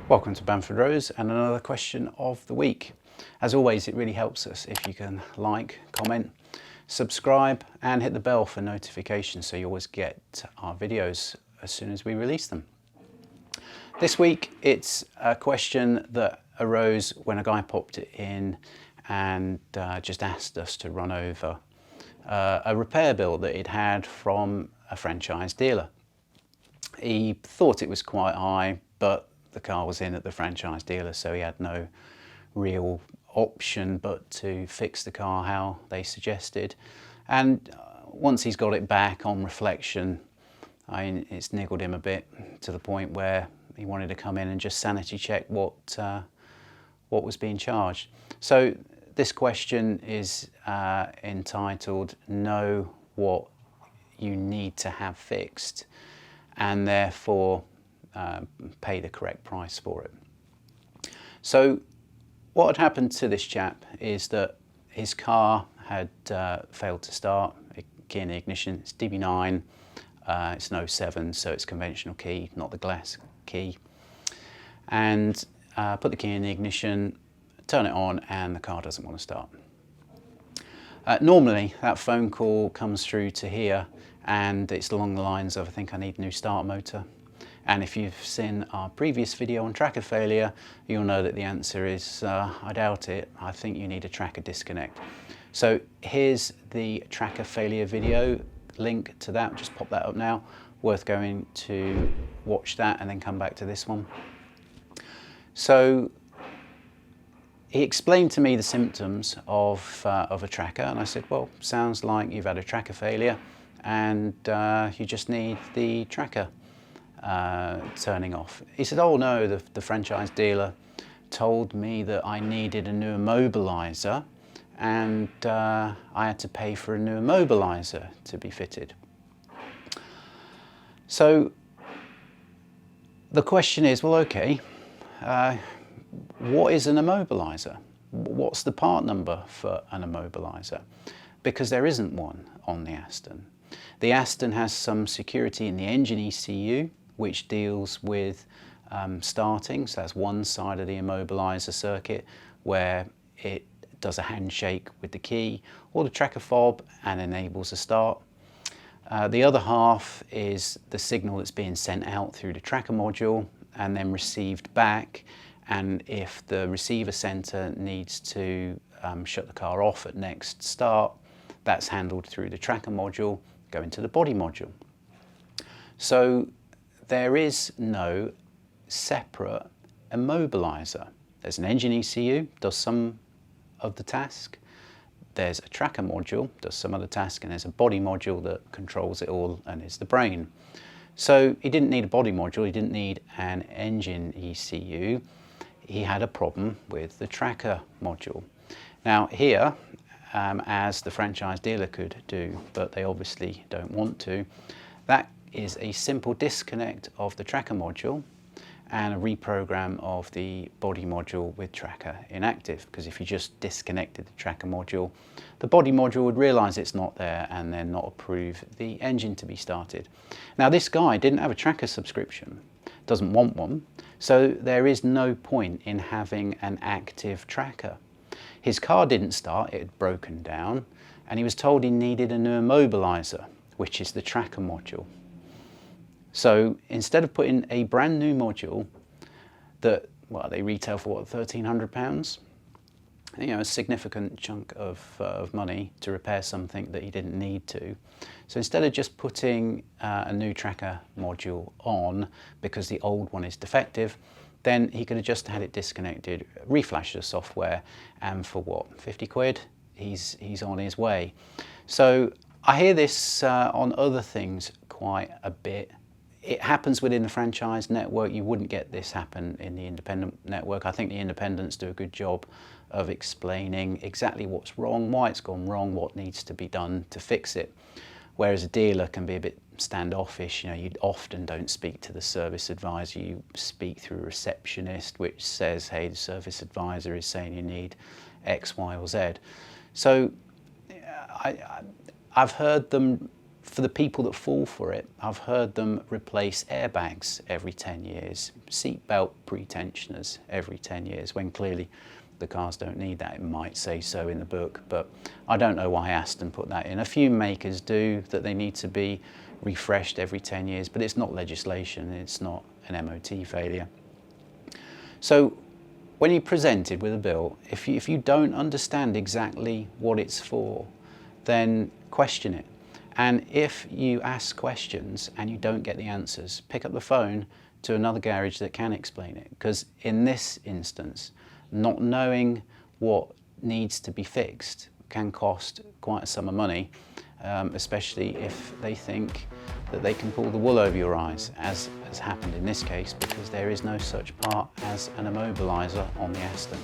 Welcome to Bamfordrose and another question of the week. As always, it really helps us if you can like, comment, subscribe and hit the bell for notifications so you always get our videos as soon as we release them. This week it's a question that arose when a guy popped it in and just asked us to run over a repair bill that he'd had from a franchise dealer. He thought it was quite high, but the car was in at the franchise dealer, so he had no real option but to fix the car how they suggested. And once he's got it back on reflection, it's niggled him a bit to the point where he wanted to come in and just sanity check what was being charged. So this question is entitled "Know what you need to have fixed and therefore pay the correct price for it." So what had happened to this chap is that his car had failed to start, a key in the ignition. It's DB9, it's an 07, so it's conventional key, not the glass key. And put the key in the ignition, turn it on, and the car doesn't want to start. Normally that phone call comes through to here and it's along the lines of, I think I need a new start motor. And if you've seen our previous video on tracker failure, you'll know that the answer is, I doubt it, I think you need a tracker disconnect. So here's the tracker failure video, link to that, just pop that up now. Worth going to watch that and then come back to this one. So he explained to me the symptoms of a tracker, and I said, well, sounds like you've had a tracker failure and you just need the tracker turning off. He said, oh no, the franchise dealer told me that I needed a new immobiliser and I had to pay for a new immobiliser to be fitted. So the question is, well, okay, what is an immobiliser? What's the part number for an immobiliser? Because there isn't one on the Aston. The Aston has some security in the engine ECU, which deals with starting. So that's one side of the immobiliser circuit where it does a handshake with the key or the tracker fob and enables a start. The other half is the signal that's being sent out through the tracker module and then received back. And if the receiver center needs to shut the car off at next start, that's handled through the tracker module, going to the body module. So there is no separate immobiliser. There's an engine ECU, does some of the task. There's a tracker module, does some of the task, and there's a body module that controls it all and is the brain. So he didn't need a body module, he didn't need an engine ECU. He had a problem with the tracker module. Now here, as the franchise dealer could do, but they obviously don't want to, that is a simple disconnect of the tracker module and a reprogram of the body module with tracker inactive. Because if you just disconnected the tracker module, the body module would realize it's not there and then not approve the engine to be started. Now this guy didn't have a tracker subscription, doesn't want one, so there is no point in having an active tracker. His car didn't start, it had broken down, and he was told he needed a new immobiliser, which is the tracker module. So instead of putting a brand new module that, well, they retail for what, £1,300? You know, a significant chunk of money to repair something that he didn't need to. So instead of just putting a new tracker module on because the old one is defective, then he could have just had it disconnected, reflash the software, and for what, 50 quid, he's on his way. So I hear this on other things quite a bit. It happens within the franchise network. You wouldn't get this happen in the independent network. I think the independents do a good job of explaining exactly what's wrong, why it's gone wrong, what needs to be done to fix it. Whereas a dealer can be a bit standoffish. You know, you often don't speak to the service advisor, you speak through a receptionist which says, hey, the service advisor is saying you need X, Y or Z. So I've heard them For the people that fall for it, I've heard them replace airbags every 10 years, seatbelt pretensioners every 10 years, when clearly the cars don't need that. It might say so in the book, but I don't know why Aston put that in. A few makers do, that they need to be refreshed every 10 years, but it's not legislation, it's not an MOT failure. So when you're presented with a bill, if you don't understand exactly what it's for, then question it. And if you ask questions and you don't get the answers, pick up the phone to another garage that can explain it. Because in this instance, not knowing what needs to be fixed can cost quite a sum of money, especially if they think that they can pull the wool over your eyes, as has happened in this case, because there is no such part as an immobiliser on the Aston.